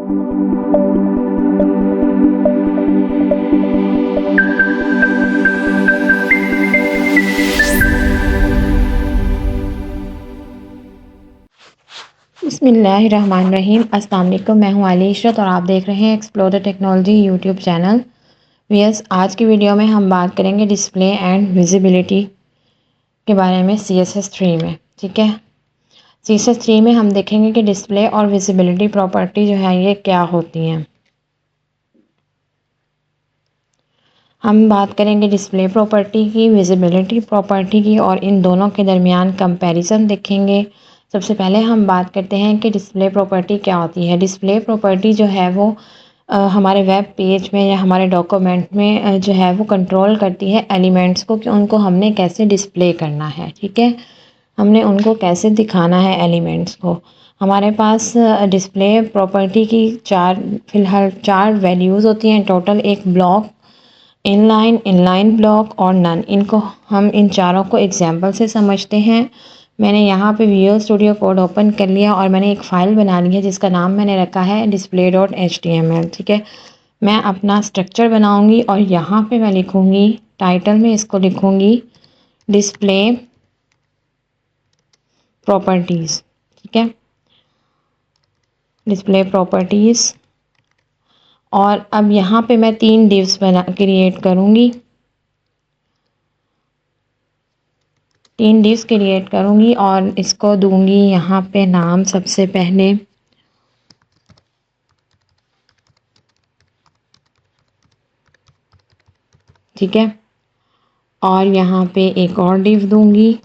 बिस्मिल्लाहिर्रहमानिर्रहीम। अस्सलाम वालेकुम। मैं हूं आली इशरत और आप देख रहे हैं explore the technology YouTube channel. Viewers, आज की वीडियो में हम बात करेंगे डिस्प्ले एंड विजिबिलिटी के बारे में CSS3 में। ठीक है, CSS3 में हम देखेंगे कि डिस्प्ले और विजिबिलिटी प्रॉपर्टी जो है ये क्या होती हैं। हम बात करेंगे डिस्प्ले प्रॉपर्टी की, विजिबिलिटी प्रॉपर्टी की और इन दोनों के दरमियान कंपैरिजन देखेंगे। सबसे पहले हम बात करते हैं कि डिस्प्ले प्रॉपर्टी क्या होती है। डिस्प्ले प्रॉपर्टी जो है वो हमारे वेब पेज में या हमारे डॉक्यूमेंट में जो है वो कंट्रोल करती है एलिमेंट्स को कि उनको हमने कैसे डिस्प्ले करना है। ठीक है, हमने उनको कैसे दिखाना है एलिमेंट्स को। हमारे पास डिस्प्ले प्रॉपर्टी की फ़िलहाल चार वैल्यूज़ होती हैं टोटल। एक ब्लॉक, इनलाइन ब्लॉक और नन। इनको हम इन चारों को एग्जाम्पल से समझते हैं। मैंने यहाँ पे विजुअल स्टूडियो कोड ओपन कर लिया और मैंने एक फ़ाइल बना ली है जिसका नाम मैंने रखा है display.html। ठीक है, मैं अपना स्ट्रक्चर बनाऊंगी और यहाँ पे मैं लिखूंगी टाइटल में, इसको लिखूंगी डिस्प्ले प्रॉपर्टीज़। ठीक है, डिस्प्ले प्रॉपर्टीज़। और अब यहाँ पे मैं 3 डिव्स क्रिएट करूँगी। 3 डिव्स क्रिएट करूँगी और इसको दूंगी यहाँ पे नाम सबसे पहले। ठीक है, और यहाँ पे एक और डिव दूंगी,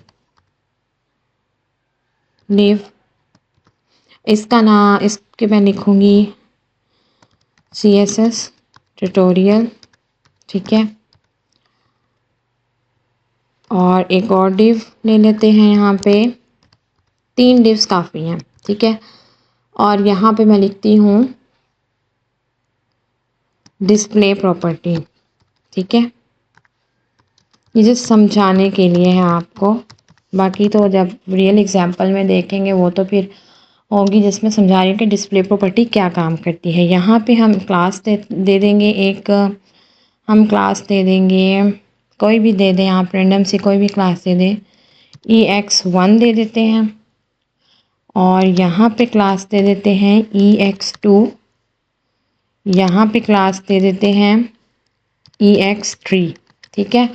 डिव। इसका नाम, इसके मैं लिखूँगी CSS ट्यूटोरियल। ठीक है, और एक और डिव ले लेते हैं। यहाँ पे 3 डिव्स काफ़ी हैं। ठीक है, और यहाँ पे मैं लिखती हूँ डिस्प्ले प्रॉपर्टी। ठीक है, ये जस्ट समझाने के लिए है आपको, बाकी तो जब रियल एग्जांपल में देखेंगे वो तो फिर होगी जिसमें समझा रही हूँ कि डिस्प्ले प्रॉपर्टी क्या काम करती है। यहाँ पे हम क्लास दे देंगे एक, हम क्लास दे देंगे, कोई भी दे दें आप, रैंडम से कोई भी क्लास दे दें। EX1 दे देते हैं और यहाँ पे क्लास दे देते हैं EX2। यहाँ पे क्लास दे देते हैं EX3। ठीक है,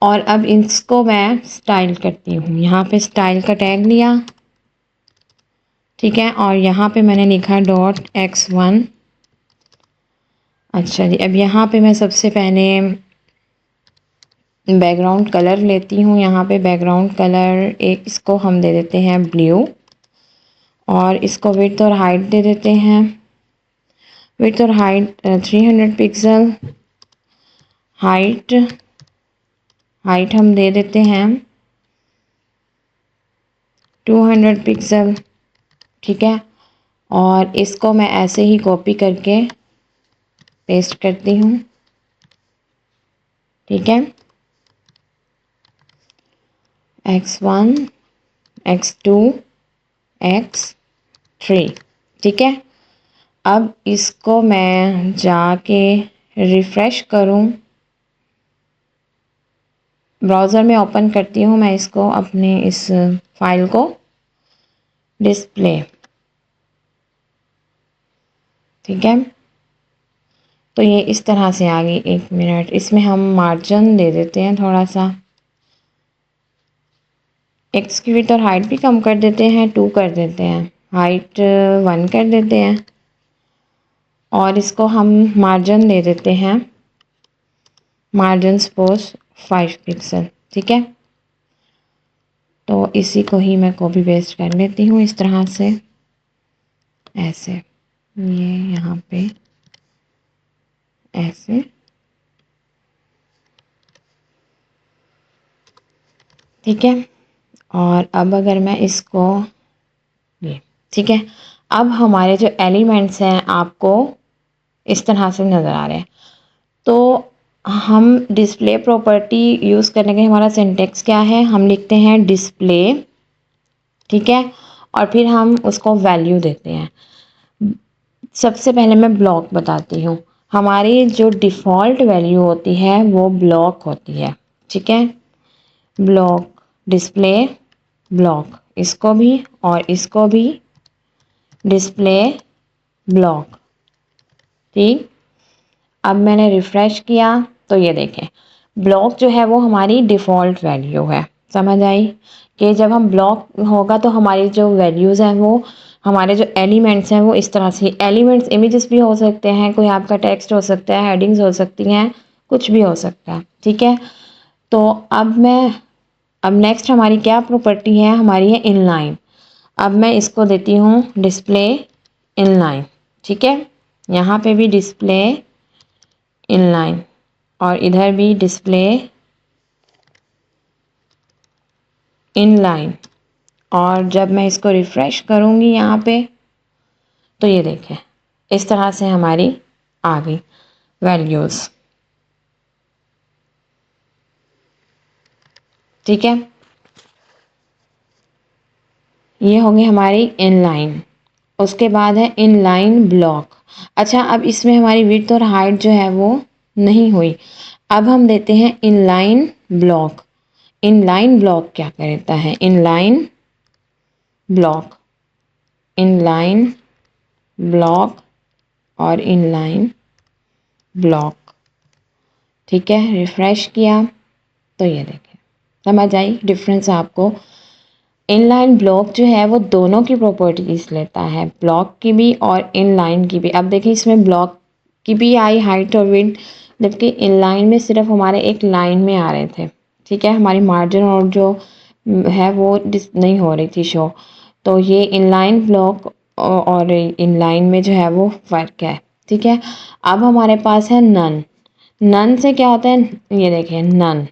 और अब इसको मैं स्टाइल करती हूँ। यहाँ पे स्टाइल का टैग लिया। ठीक है, और यहाँ पे मैंने लिखा .x1। अच्छा जी, अब यहाँ पे मैं सबसे पहले बैकग्राउंड कलर लेती हूँ। यहाँ पे बैकग्राउंड कलर एक, इसको हम दे देते हैं ब्लू और इसको विड्थ और हाइट दे देते हैं। विड्थ और हाइट 300 पिक्सल। हाइट हम दे देते हैं 200 पिक्सल। ठीक है, और इसको मैं ऐसे ही कॉपी करके पेस्ट करती हूँ। ठीक है, X1, X2, X3। ठीक है, अब इसको मैं जाके रिफ़्रेश करूँ, ब्राउज़र में ओपन करती हूँ मैं इसको, अपने इस फाइल को, डिस्प्ले। ठीक है, तो ये इस तरह से आ गई। 1 मिनट, इसमें हम मार्जिन दे देते हैं थोड़ा सा, एक्स की विड्थ और हाइट भी कम कर देते हैं, 2 कर देते हैं, हाइट 1 कर देते हैं और इसको हम मार्जिन दे देते हैं, मार्जिन सपोज 5 पिक्सल। ठीक है, तो इसी को ही मैं कॉपी पेस्ट कर लेती हूँ इस तरह से, ऐसे, ये यहाँ पे ऐसे। ठीक है, और अब अगर मैं इसको ये, ठीक है, अब हमारे जो एलिमेंट्स हैं आपको इस तरह से नज़र आ रहे हैं। तो हम डिस्प्ले प्रॉपर्टी यूज़ करने के हमारा सिंटेक्स क्या है, हम लिखते हैं डिस्प्ले। ठीक है, और फिर हम उसको वैल्यू देते हैं। सबसे पहले मैं ब्लॉक बताती हूँ। हमारी जो डिफ़ॉल्ट वैल्यू होती है वो ब्लॉक होती है, ठीक है। ब्लॉक डिस्प्ले ब्लॉक, इसको भी और इसको भी डिस्प्ले ब्लॉक, ठीक। अब मैंने रिफ़्रेश किया तो ये देखें ब्लॉक जो है वो हमारी डिफ़ॉल्ट वैल्यू है। समझ आई कि जब हम ब्लॉक होगा तो हमारी जो वैल्यूज़ हैं वो हमारे जो एलिमेंट्स हैं वो इस तरह से, एलिमेंट्स इमेजेस भी हो सकते हैं, कोई आपका टेक्स्ट हो सकता है, हेडिंग्स हो सकती हैं, कुछ भी हो सकता है, ठीक है। तो अब नेक्स्ट हमारी क्या प्रॉपर्टी है, हमारी है इनलाइन। अब मैं इसको देती हूँ डिस्प्ले इनलाइन, ठीक है। यहाँ पे भी डिस्प्ले इनलाइन और इधर भी डिस्प्ले इनलाइन। और जब मैं इसको रिफ़्रेश करूँगी यहाँ पे तो ये देखें इस तरह से हमारी आ गई वैल्यूज़, ठीक है। ये होगी हमारी इनलाइन। उसके बाद है इनलाइन ब्लॉक। अच्छा, अब इसमें हमारी विड्थ और हाइट जो है वो नहीं हुई। अब हम देते हैं इनलाइन ब्लॉक। इनलाइन ब्लॉक क्या करता है, इनलाइन ब्लॉक, इनलाइन ब्लॉक और इनलाइन ब्लॉक, ठीक है। रिफ़्रेश किया तो ये देखें समझ आई डिफरेंस आपको। इनलाइन ब्लॉक जो है वो दोनों की प्रॉपर्टीज लेता है, ब्लॉक की भी और इनलाइन की भी। अब देखिए इसमें ब्लॉक की भी आई हाइट और विड्थ, जबकि इनलाइन में सिर्फ हमारे एक लाइन में आ रहे थे, ठीक है। हमारी मार्जिन और जो है वो नहीं हो रही थी शो। तो ये इनलाइन ब्लॉक और इनलाइन में जो है वो फ़र्क है, ठीक है। अब हमारे पास है नन। नन से क्या होता है, ये देखिए नन,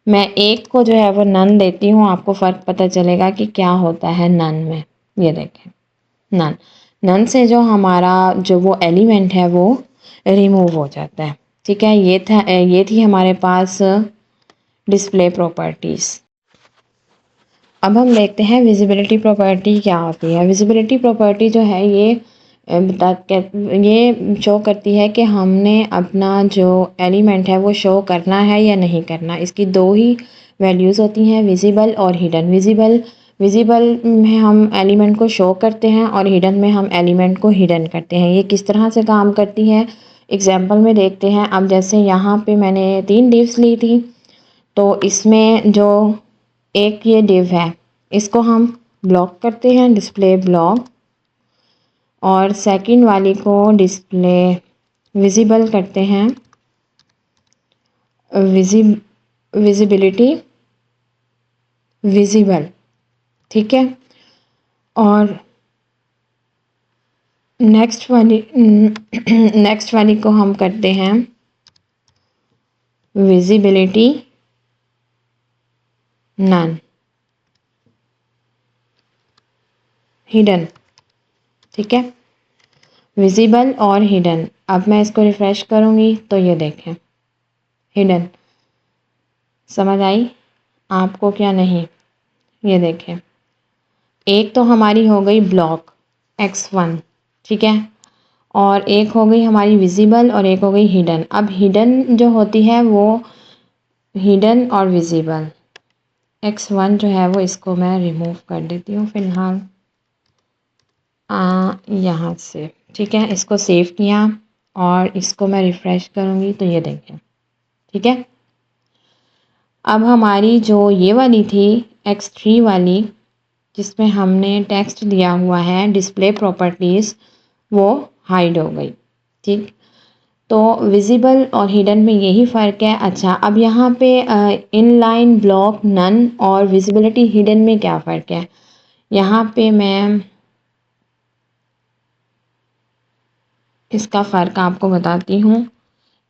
मैं एक को जो है वो नन देती हूँ, आपको फ़र्क पता चलेगा कि क्या होता है नन में। ये देखें नन, नन से जो हमारा जो वो एलिमेंट है वो रिमूव हो जाता है, ठीक है। ये थी हमारे पास डिस्प्ले प्रॉपर्टीज़। अब हम देखते हैं विजिबिलिटी प्रॉपर्टी क्या होती है। विजिबिलिटी प्रॉपर्टी जो है ये ये शो करती है कि हमने अपना जो एलिमेंट है वो शो करना है या नहीं करना। इसकी दो ही वैल्यूज़ होती हैं, विजिबल और हिडन। विजिबल में हम एलिमेंट को शो करते हैं और हिडन में हम एलिमेंट को हिडन करते हैं। ये किस तरह से काम करती है एग्जाम्पल में देखते हैं। अब जैसे यहाँ पे मैंने 3 डिव्स ली थी, तो इसमें जो एक ये डिव है इसको हम ब्लॉक करते हैं, डिस्प्ले ब्लॉक, और सेकंड वाली को डिस्प्ले विजिबल करते हैं, विजिबिलिटी विजिबल, ठीक है। और नेक्स्ट वाली को हम करते हैं विजिबिलिटी नन, हिडन, ठीक है। विजिबल और हिडन। अब मैं इसको रिफ़्रेश करूँगी तो ये देखें हिडन। समझ आई आपको क्या नहीं, ये देखें एक तो हमारी हो गई ब्लॉक x1, ठीक है, और एक हो गई हमारी विजिबल और एक हो गई हिडन। अब हिडन जो होती है वो हिडन और विजिबल, x1 जो है वो इसको मैं रिमूव कर देती हूँ फ़िलहाल यहाँ से, ठीक है। इसको सेव किया और इसको मैं रिफ़्रेश करूँगी तो ये देखें, ठीक है। अब हमारी जो ये वाली थी x3 वाली जिसमें हमने टेक्स्ट दिया हुआ है डिस्प्ले प्रॉपर्टीज़, वो हाइड हो गई, ठीक। तो विजिबल और हिडन में यही फ़र्क है। अच्छा, अब यहाँ पे इनलाइन ब्लॉक नन और विजिबिलिटी हिडन में क्या फ़र्क है, यहाँ पे मैं इसका फ़र्क आपको बताती हूँ।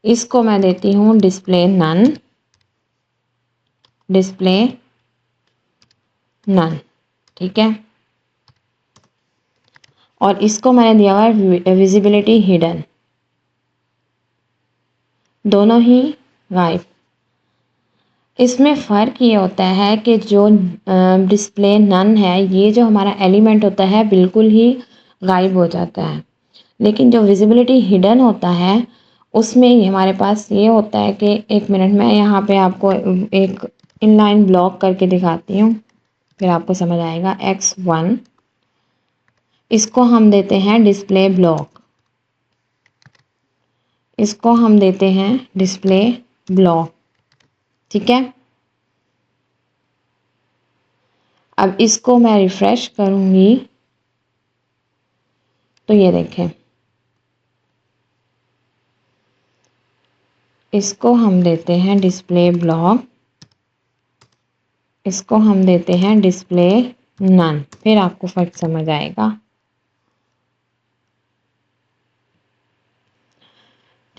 इसको मैं देती हूँ डिस्प्ले नन, डिस्प्ले नन, ठीक है। और इसको मैंने दिया हुआ है विजिबिलिटी हिडन, दोनों ही गायब। इसमें फ़र्क ये होता है कि जो डिस्प्ले नन है, ये जो हमारा एलिमेंट होता है बिल्कुल ही गायब हो जाता है, लेकिन जो विजिबिलिटी हिडन होता है उसमें हमारे पास ये होता है कि एक मिनट में यहाँ पे आपको एक इनलाइन ब्लॉक करके दिखाती हूँ, फिर आपको समझ आएगा। X1 इसको हम देते हैं डिस्प्ले ब्लॉक, इसको हम देते हैं डिस्प्ले ब्लॉक, ठीक है। अब इसको मैं रिफ्रेश करूंगी तो ये देखें, इसको हम देते हैं डिस्प्ले ब्लॉक, इसको हम देते हैं डिस्प्ले नन, फिर आपको फर्क समझ आएगा,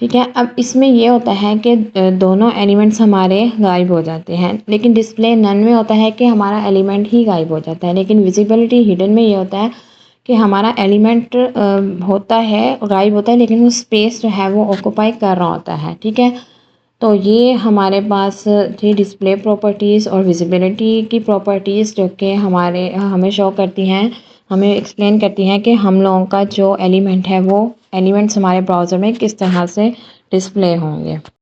ठीक है। अब इसमें ये होता है कि दोनों एलिमेंट्स हमारे गायब हो जाते हैं, लेकिन डिस्प्ले नन में होता है कि हमारा एलिमेंट ही गायब हो जाता है। लेकिन विजिबिलिटी हिडन में ये होता है कि हमारा एलिमेंट होता है, गायब होता है, लेकिन वो स्पेस जो है वो ऑक्यूपाई कर रहा होता है, ठीक है। तो ये हमारे पास थी डिस्प्ले प्रॉपर्टीज़ और विजिबिलिटी की प्रॉपर्टीज़, जो कि हमें शो करती हैं, हमें एक्सप्लेन करती हैं कि हम लोगों का जो एलिमेंट है वो एलिमेंट्स हमारे ब्राउज़र में किस तरह से डिस्प्ले होंगे।